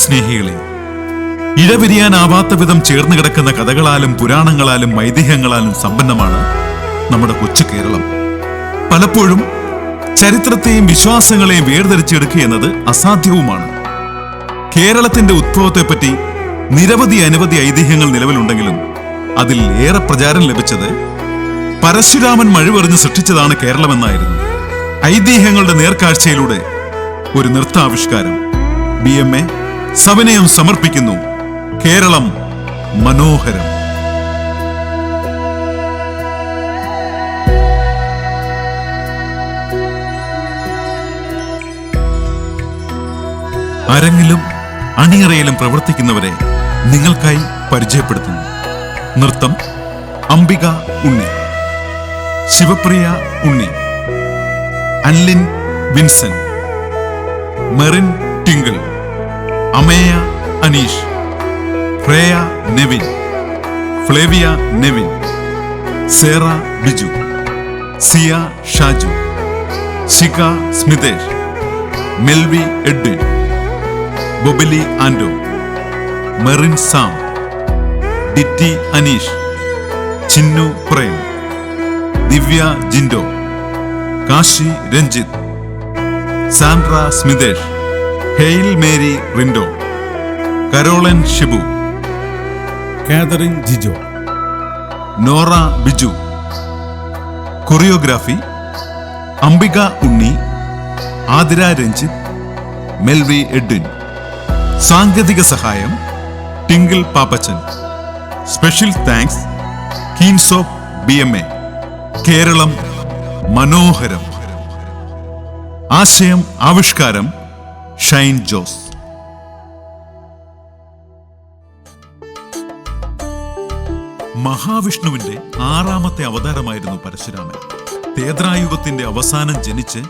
സ്നേഹികളെ, ഇഴപിരിയാനാവാത്ത വിധം ചേർന്ന് കിടക്കുന്ന കഥകളാലും പുരാണങ്ങളാലും ഐതിഹ്യങ്ങളാലും സമ്പന്നമാണ് നമ്മുടെ കൊച്ചു കേരളം. പലപ്പോഴും ചരിത്രത്തെയും വിശ്വാസങ്ങളെയും വേർതിരിച്ചെടുക്കുക എന്നത് അസാധ്യവുമാണ്. കേരളത്തിന്റെ ഉദ്ഭവത്തെപ്പറ്റി അനവധി ഐതിഹ്യങ്ങൾ നിലവിലുണ്ടെങ്കിലും അതിൽ ഏറെ പ്രചാരം ലഭിച്ചത് പരശുരാമൻ മഴുവെറിഞ്ഞ് സൃഷ്ടിച്ചതാണ് കേരളമെന്നായിരുന്നു. ഐതിഹ്യങ്ങളുടെ നേർക്കാഴ്ചയിലൂടെ ഒരു നൃത്താവിഷ്കാരം BMA സവിനയം സമർപ്പിക്കുന്നു. കേരളം മനോഹരം. അരങ്ങിലും അണിയറയിലും പ്രവർത്തിക്കുന്നവരെ നിങ്ങൾക്കായി പരിചയപ്പെടുത്തുന്നു. നൃത്തം Ambika Unni, Shivapriya Unni, Anlin Vincent, Merin Tinkle, Ameya Aneesh, Freya Nevin, Flavia Nevin, Sera Biju, Siya Shaju, Shikha Smithesh, Melvi Edwin, Bobili Ando, Merin Sam, Ditty Aneesh, Chinnu Prem, Divya Jindo, Kashi Ranjith, Sandra Smithesh, Hail Mary Rindo, Carolyn Shibu, Catherine Jijo, Nora Biju. Choreography Ambika Unni, Athira Ranjith, Melvi Edwin. സാങ്കേതിക സഹായം ടിങ്കിൾ പാപ്പച്ചൻ. സ്പെഷ്യൽ താങ്ക്സ് കീൻസോപ്പ് BMA. കേരളം മനോഹരം. ആശയം ആവിഷ്കാരം ഷൈൻ ജോസ്. മഹാവിഷ്ണുവിന്റെ 6ാമത്തെ അവതാരമായിരുന്നു പരശുരാമൻ. തേത്രായുഗത്തിന്റെ അവസാനം ജനിച്ച്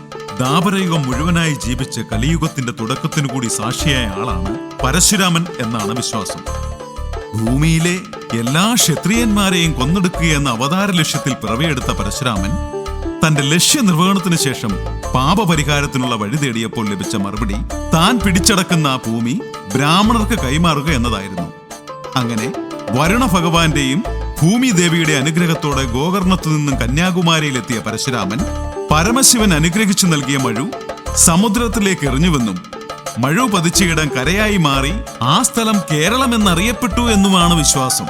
ദാപരയുഗം മുഴുവനായി ജീവിച്ച് കലിയുഗത്തിന്റെ തുടക്കത്തിനു കൂടി സാക്ഷിയായ ആളാണ് പരശുരാമൻ എന്നാണ് വിശ്വാസം. ഭൂമിയിലെ എല്ലാ ക്ഷത്രിയന്മാരെയും കൊന്നെടുക്കുക എന്ന അവതാര ലക്ഷ്യത്തിൽ പിറവിയെടുത്ത പരശുരാമൻ തന്റെ ലക്ഷ്യനിർവഹണത്തിന് ശേഷം പാപപരിഹാരത്തിനുള്ള വഴി തേടിയപ്പോൾ ലഭിച്ച മറുപടി താൻ പിടിച്ചടക്കുന്ന ആ ഭൂമി ബ്രാഹ്മണർക്ക് കൈമാറുക എന്നതായിരുന്നു. അങ്ങനെ വരുണ ഭഗവാന്റെയും ഭൂമി ദേവിയുടെ അനുഗ്രഹത്തോടെ ഗോകർണത്തു നിന്നും കന്യാകുമാരിയിലെത്തിയ പരശുരാമൻ പരമശിവൻ അനുഗ്രഹിച്ചു നൽകിയ മഴു സമുദ്രത്തിലേക്ക് എറിഞ്ഞുവെന്നും മഴു പതിച്ചയിടം കരയായി മാറി ആ സ്ഥലം കേരളം എന്നറിയപ്പെട്ടു എന്നുമാണ് വിശ്വാസം.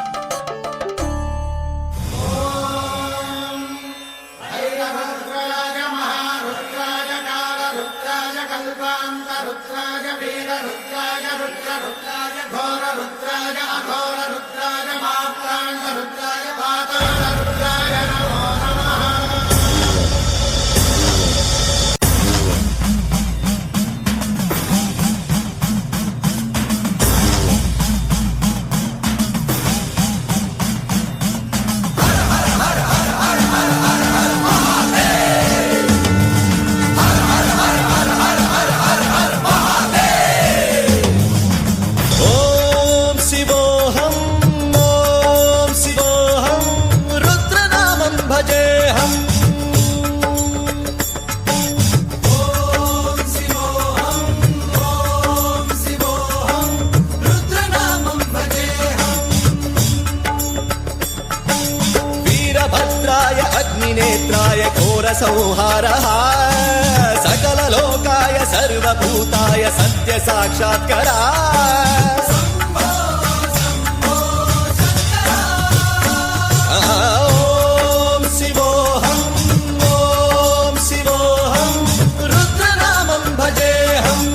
नेत्राय घोरसंहारः सकललोकाय सर्वभूताय सत्य साक्षात्करा ॐ शिवोऽहं रुद्रनामं भजेऽहम्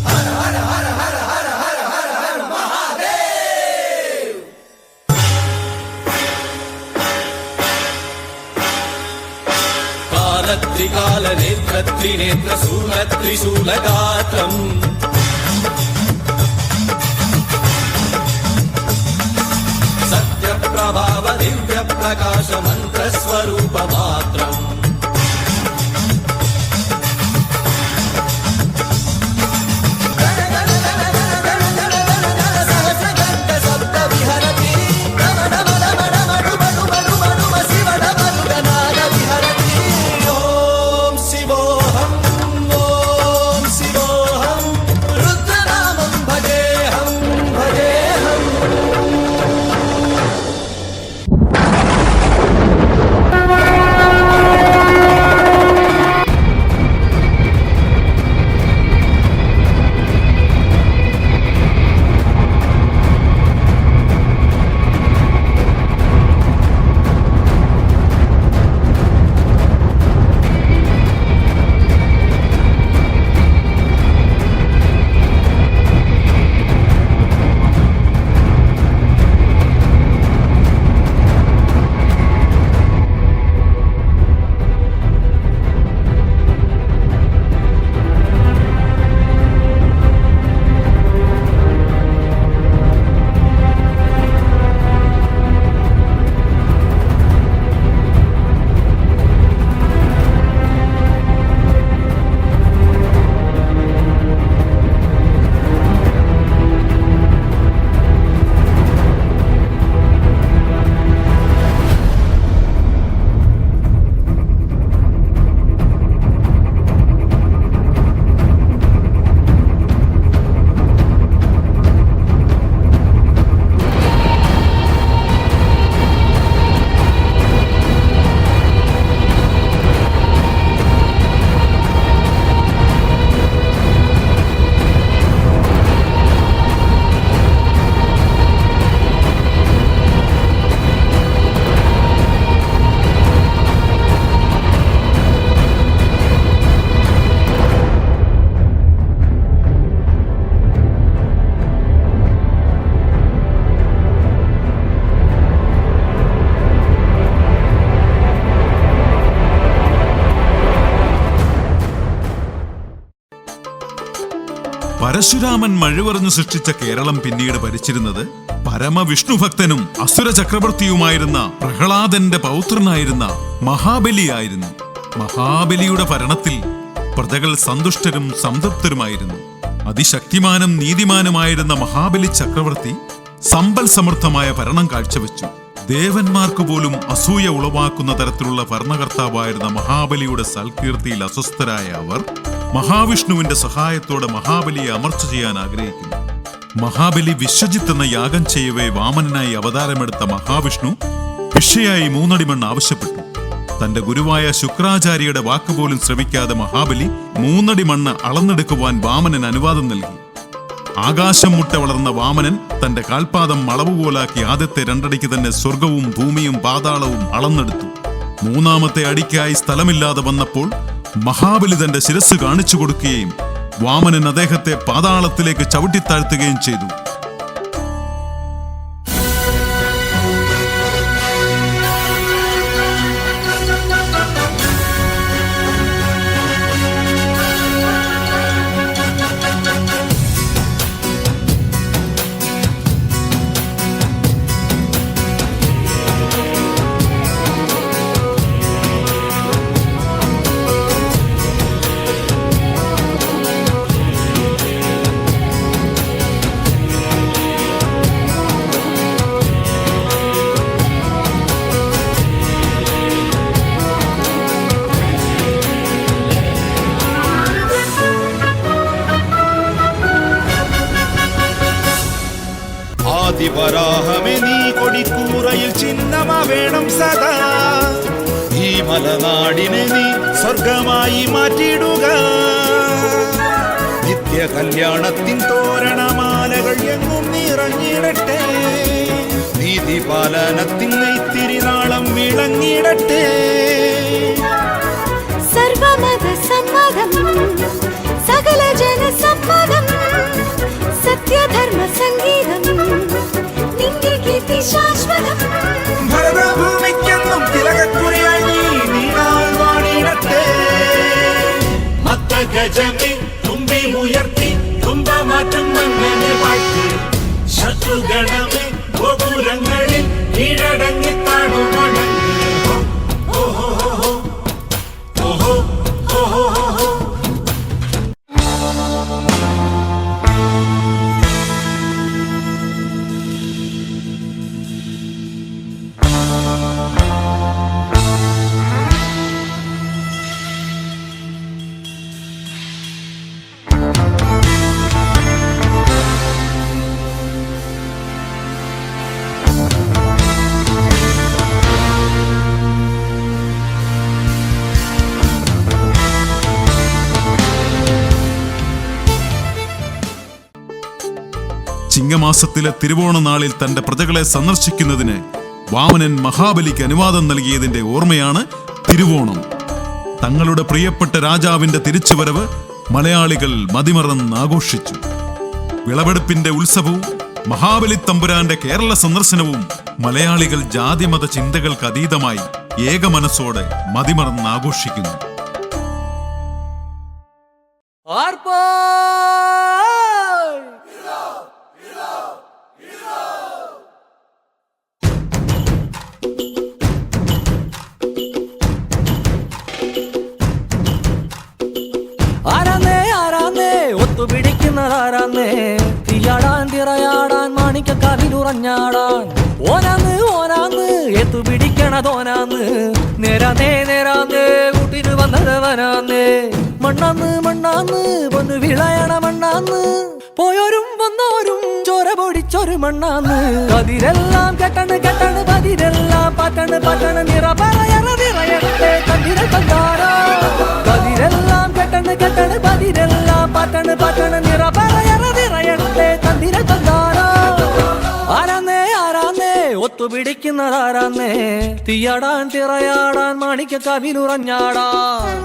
हर हर हर हर हर हर हर हर महादेव. कालत्रिकालनेत्रत्रिनेत्रशूलत्रिशूलगात्रम् सत्यप्रभाव दिव्यप्रकाश मन्त्रस्वरूपमात्रम् शिवोऽहं പരശുരാമൻ മഴുവറിഞ്ഞു സൃഷ്ടിച്ച കേരളം പിന്നീട് ഭരിച്ചിരുന്നത് പരമവിഷ്ണുഭക്തനും അസുര ചക്രവർത്തിയുമായിരുന്ന പ്രഹ്ലാദന്റെ പൗത്രനായിരുന്ന മഹാബലിയായിരുന്നു. മഹാബലിയുടെ ഭരണത്തിൽ പ്രജകൾ സന്തുഷ്ടരും സംതൃപ്തരുമായിരുന്നു. അതിശക്തിമാനും നീതിമാനുമായിരുന്ന മഹാബലി ചക്രവർത്തി സമ്പൽ സമൃദ്ധമായ ഭരണം കാഴ്ചവെച്ചു. ദേവന്മാർക്ക് പോലും അസൂയ ഉളവാക്കുന്ന തരത്തിലുള്ള ഭരണകർത്താവായിരുന്ന മഹാബലിയുടെ സൽകീർത്തിയിൽ അസ്വസ്ഥരായ അവർ മഹാവിഷ്ണുവിന്റെ സഹായത്തോടെ മഹാബലിയെ അമർച്ച ചെയ്യാൻ ആഗ്രഹിക്കുന്നു. മഹാബലി വിശ്വജിത്ത് എന്ന യാഗം ചെയ്യവേ വാമനനായി അവതാരമെടുത്ത മഹാവിഷ്ണു ഭിക്ഷയായി 3 അടി മണ്ണ് ആവശ്യപ്പെട്ടു. തന്റെ ഗുരുവായ ശുക്രാചാര്യയുടെ വാക്കുപോലും ശ്രമിക്കാതെ മഹാബലി 3 അടി മണ്ണ് അളന്നെടുക്കുവാൻ വാമനൻ അനുവാദം നൽകി. ആകാശം മുട്ട വളർന്ന വാമനൻ തന്റെ കാൽപാദം അളവുപോലാക്കി ആദ്യത്തെ 2 അടിക്ക് തന്നെ സ്വർഗവും ഭൂമിയും പാതാളവും അളന്നെടുത്തു. 3ാമത്തെ അടിക്കായി സ്ഥലമില്ലാതെ വന്നപ്പോൾ മഹാബലി തന്റെ ശിരസ് കാണിച്ചു കൊടുക്കുകയും വാമനൻ അദ്ദേഹത്തെ പാതാളത്തിലേക്ക് ചവിട്ടിത്താഴ്ത്തുകയും ചെയ്തു. ആദിവരാഹമേ നീ കൊടിക്കൂറയിൽ ചിഹ്നമാ വേണം സദാ. ഈ മലനാടിനെ നീ സ്വർഗമായി മാറ്റിയിടുക. നിത്യ കല്യാണത്തിൻ തോരണമാലകൾ എങ്ങും നിറഞ്ഞിടട്ടെ. നീതിപാലനത്തിൻ നെയ്ത്തിരിനാളം വിളങ്ങിടട്ടെ. സർവമത സമ്മതം സകല ജനസമ്മതം സത്യധർമ്മ സംഗീതം നിന്റെ കീർത്തി ശാശ്വതം. ഭരതഭൂമിക്കെന്നും തിലകക്കുറിയായി നീ നീണാൾ വാണിടട്ടെ. മത്തഗജമേ തുമ്പി ഉയർത്തി തുമ്പമാറ്റം മങ്ങനെ വാഴ്ത്തി. ശത്രുഗണമേ ഗോപുരങ്ങളിൽ കീഴടങ്ങി താണുമടങ്ങ്. ഓഹോ ഓഹോ ഓഹോ ഓഹോ ഓഹോ. ചിങ്ങമാസത്തിലെ തിരുവോണ നാളിൽ തന്റെ പ്രജകളെ സന്ദർശിക്കുന്നതിന് വാമനൻ മഹാബലിക്ക് അനുവാദം നൽകിയതിന്റെ ഓർമ്മയാണ് തിരുവോണം. തങ്ങളുടെ പ്രിയപ്പെട്ട രാജാവിന്റെ തിരിച്ചുവരവ് മലയാളികൾ മതിമറന്ന് ആഘോഷിച്ചു. വിളവെടുപ്പിന്റെ ഉത്സവവും മഹാബലി തമ്പുരാന്റെ കേരള സന്ദർശനവും മലയാളികൾ ജാതിമത ചിന്തകൾക്ക് അതീതമായി ഏകമനസ്സോടെ മതിമറന്ന് ആഘോഷിക്കുന്നു. ഒത്തുപിടിക്കുന്നതാരാന്നേ തീയാടാൻ തിറയാടാൻ മാണിക്ക കവിലുറഞ്ഞാടാൻ. ഓനാന്ന് ഓനാന്ന് എത്തുപിടിക്കണതോനാന്ന് നേരാന്നേ നേരാന്നേ കൂട്ടിന് വന്നതവനാന്നേ. മണ്ണാന്ന് മണ്ണാന്ന് പൊന്ന് വിളയണ മണ്ണാന്ന് പോയോരും വന്നോരും ചോര പൊടിച്ചൊരു മണ്ണാന്ന്. കതിരെല്ലാം കെട്ടണ് കെട്ടണ് പതിരെല്ലാം പാറ്റണ് പാറ്റണ് നിറ പറയണ നിറയട്ടെ കതിര കണ്ടാരോ. കതിരെല്ലാം കെട്ടണ് കെട്ടണ് പതിരെല്ലാം പാറ്റണ് പാറ്റണ് നിറ പറയണ നിറയട്ടെ കതിര കണ്ടാരോ. ആരാന്നേ ആരാന്നേ ഒത്തുപിടിക്കുന്നതാരാന്നേ തീയാടാൻ തിറയാടാൻ മാണിക്ക കവിലുറഞ്ഞാടാൻ.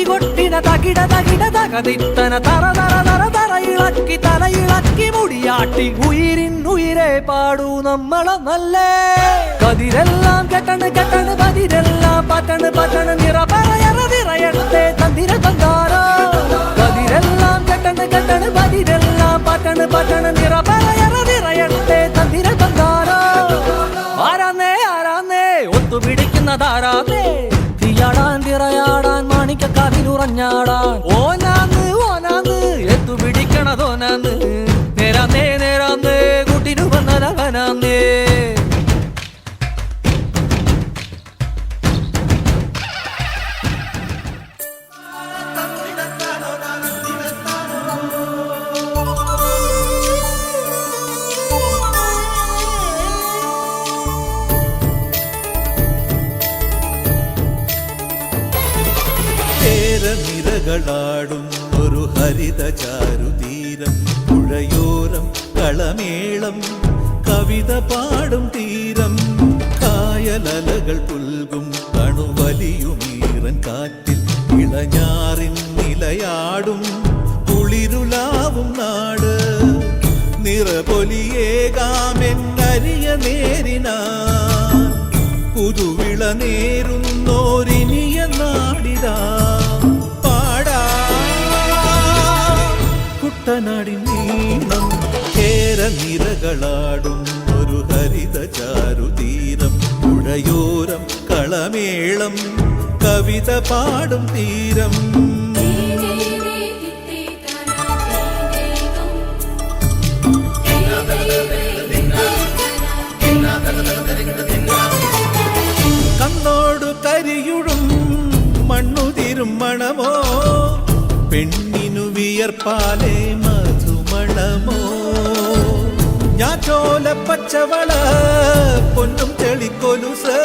കൊട്ടിന തകിട തകിട തകതിത്തന തറ തറ തറ തറ ഇളക്കി തലയിളക്കി മുടിയാട്ടി ഉയിരിനുയിരെ പാടൂ നമ്മളൊന്നല്ലേ കതിരെല്ലാം കെട്ടണ് കെട്ടണ് പതിരെല്ലാം പറ്റണ് പറ്റണ് നിറ പറയറ നിറയട്ടെ തന്തിര തന്താരോ കതിരെല്ലാം കെട്ടണ് കെട്ടണ് പതിരെല്ലാം പറ്റണ് പറ്റണ് നിറ പറയറ നിറയട്ടെ തന്തിര തന്താരോ ആരാന്നേ ആരാന്നേ ഒത്തുപിടിക്കുന്നതാരാന്നേ തീയാടാൻ തിറയാടാൻ മാണിക്കക്കാവിലുറഞ്ഞാടാൻ ഓനാന്ന് ഓനാന്ന് എത്തുപിടിക്കണതോനാന്ന് നേരാന്നേ നേരാന്നേ കൂട്ടിനു വന്നതവനാന്നേ നിരകളാടും ഒരു ഹരിത ചാരുതീരം പുഴയോരം കളമേളം കവിത പാടും തീരം കായലലകൾ പുൽകും കണുവലിയുമീറൻ കാറ്റിൽ ഇളഞ്ഞാറിൻ നിലയാടും കുളിരുലാവും നാട് നിറപൊലിയേകാമെന്നരിയ നേരിനാ പുതുവിള നേരുന്നോരിനിയ നാടിതാ കുട്ടനാടിൻ നീണം കേരനിരകളാടും ഒരു ഹരിത ചാരുതീരം പുഴയോരം കളമേളം കവിത പാടും തീരം കണ്ണോടു കരിയുടും മണ്ണുതിരും മണമോ പെണ്ണിനു വിയർപ്പാലേ മധുമണമോ ഞാറ്റോല പച്ചവള പൊന്നും ചെളിക്കൊലുസ്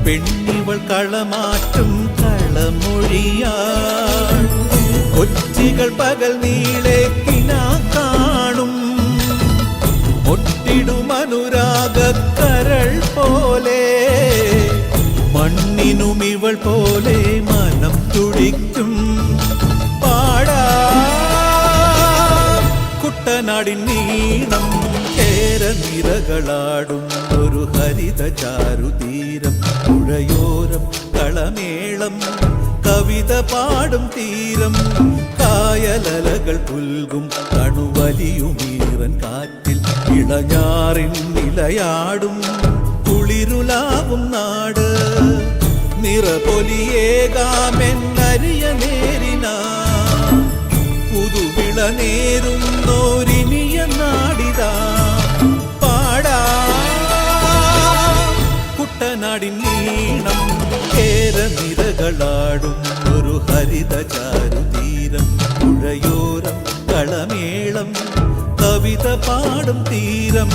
പെണ്ണിവൾ കളമാറ്റും കളമൊഴിയാ കൊച്ചികൾ പകൽ നീളെ കിനാ കാണും ഒട്ടിടും അനുരാഗക്കരൾ പോലെ മണ്ണിനും ഇവൾ പോലെ മനം തുടിക്കും പാടാ കുട്ടനാടിൻ നീണം കേരനിരകളാടും ഒരു ഹരിത ചാരുതീരം പുഴയോരം കളമേളം കവിത പാടും തീരം കായലലകൾ പുൽകും കണുവലിയുമീറൻ കാറ്റിൽ ഇളഞ്ഞാറിൻ നിലയാടും കുളിരുലാവും നാട് നിറപൊലിയേകാമെന്നരിയ നേരിനാ പുതുവിള നേരുന്നോരിനിയ നാടിതാ പാടാ കുട്ടനാടിൻ നീണം കേരനിരകളാടും ഒരു ഹരിത ചാരുതീരം പുഴയോരം കളമേളം കവിത പാടും തീരം